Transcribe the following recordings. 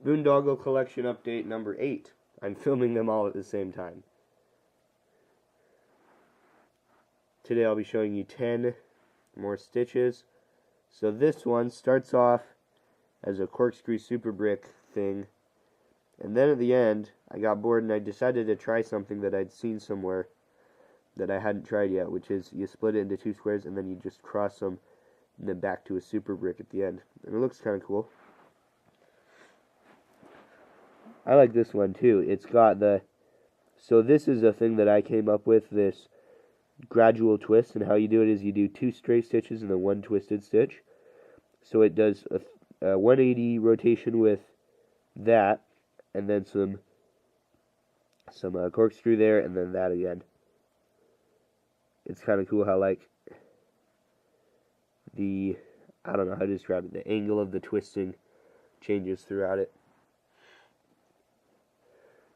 Boondoggle collection update number 8. I'm filming them all at the same time. Today I'll be showing you 10 more stitches. So this one starts off as a corkscrew super brick thing, and then at the end I got bored and I decided to try something that I'd seen somewhere that I hadn't tried yet, which is you split it into 2 squares and then you just cross them and then back to a super brick at the end. And it looks kind of cool. I like this one too. It's got the, so this is a thing that I came up with, this gradual twist, and how you do it is you do 2 straight stitches and then 1 twisted stitch. So it does a 180 rotation with that, and then some corkscrew there, and then that again. It's kind of cool how, like, I don't know how to describe it, the angle of the twisting changes throughout it.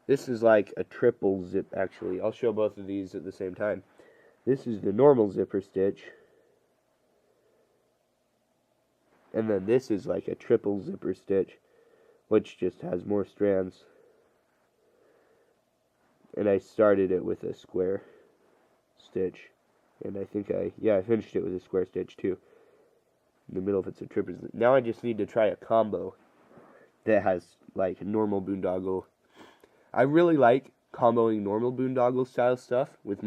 This is like a triple zip, actually. I'll show both of these at the same time. This is the normal zipper stitch, and then this is like a triple zipper stitch, which just has more strands. And I started it with a square stitch, and I think I finished it with a square stitch too. In the middle, if it's a triple zip. Now I just need to try a combo that has like normal Boondoggle. I really like comboing normal Boondoggle style stuff with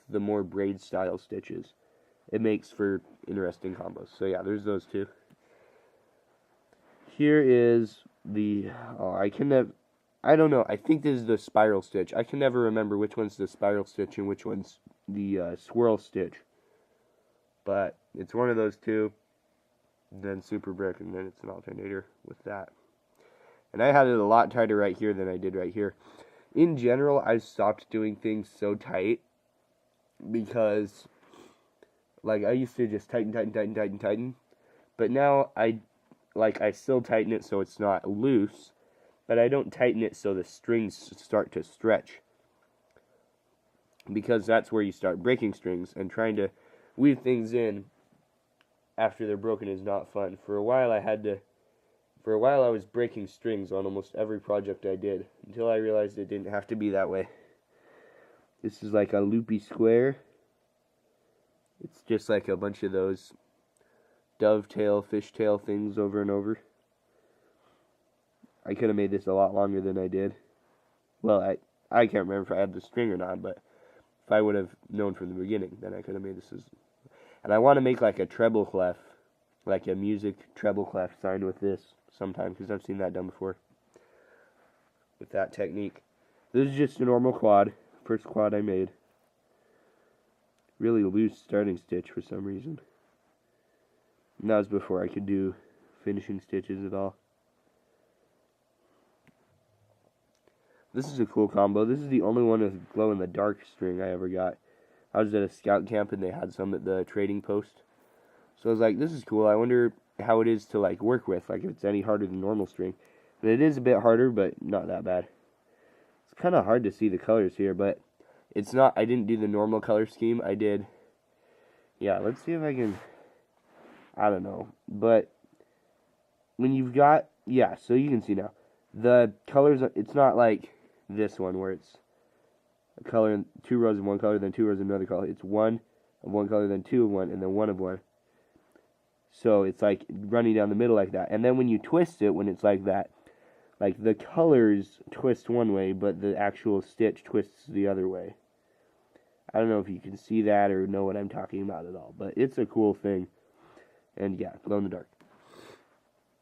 the more braid style stitches. It makes for interesting combos. So yeah, there's those two. Here is the, I don't know, I think this is the spiral stitch. I can never remember which one's the spiral stitch and which one's the swirl stitch. But it's one of those two, then super brick, and then it's an alternator with that. And I had it a lot tighter right here than I did right here. In general, I've stopped doing things so tight because, like, I used to just tighten. But now I still tighten it so it's not loose, but I don't tighten it so the strings start to stretch. Because that's where you start breaking strings, and trying to weave things in after they're broken is not fun. For a while I was breaking strings on almost every project I did, until I realized it didn't have to be that way. This is like a loopy square. It's just like a bunch of those dovetail, fishtail things over and over. I could have made this a lot longer than I did. Well, I can't remember if I had the string or not, but if I would have known from the beginning, then I could have made this as... And I want to make like a treble clef, like a music treble clef sign with this sometime, because I've seen that done before with that technique. This is just a normal quad, first quad I made. Really loose starting stitch for some reason. And that was before I could do finishing stitches at all. This is a cool combo. This is the only one with glow-in-the-dark string I ever got. I was at a scout camp and they had some at the trading post. So I was like, this is cool. I wonder how it is to like work with, like if it's any harder than normal string. And it is a bit harder, but not that bad. It's kind of hard to see the colors here, but it's not, I didn't do the normal color scheme. I did, yeah, let's see if I can, I don't know. But when you've got, yeah, so you can see now. The colors, it's not like this one where it's a color, 2 rows of one color, then 2 rows of another color. It's 1 of one color, then 2 of one, and then 1 of one. So it's like running down the middle like that. And then when you twist it, when it's like that, like the colors twist one way, but the actual stitch twists the other way. I don't know if you can see that or know what I'm talking about at all, but it's a cool thing. And yeah, glow in the dark.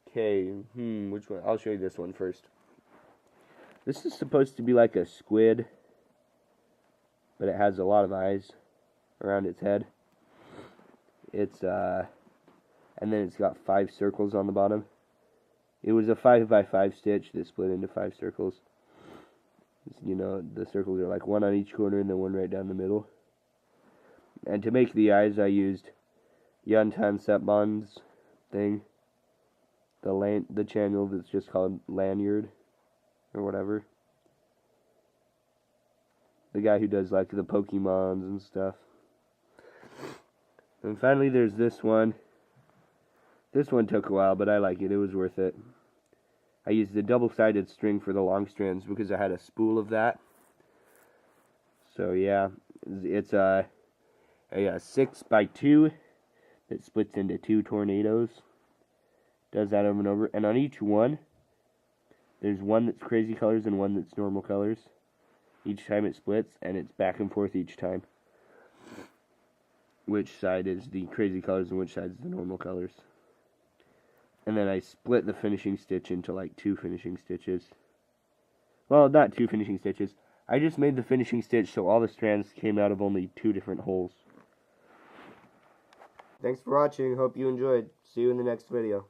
Okay, which one? I'll show you this one first. This is supposed to be like a squid, but it has a lot of eyes around its head. It's, and then it's got 5 circles on the bottom. It was a 5x5 stitch that split into 5 circles. You know, the circles are like 1 on each corner and then 1 right down the middle. And to make the eyes, I used Yantan Setbon's thing. The channel that's just called Lanyard, or whatever. The guy who does like the Pokemons and stuff. And finally there's this one. This one took a while, but I like it. It was worth it. I used the double-sided string for the long strands because I had a spool of that. So yeah, it's a 6x2 that splits into 2 tornadoes. Does that over and over. And on each one, there's one that's crazy colors and one that's normal colors. Each time it splits, and it's back and forth each time. Which side is the crazy colors and which side is the normal colors. And then I split the finishing stitch into like 2 finishing stitches. Well, not 2 finishing stitches. I just made the finishing stitch so all the strands came out of only 2 different holes. Thanks for watching. Hope you enjoyed. See you in the next video.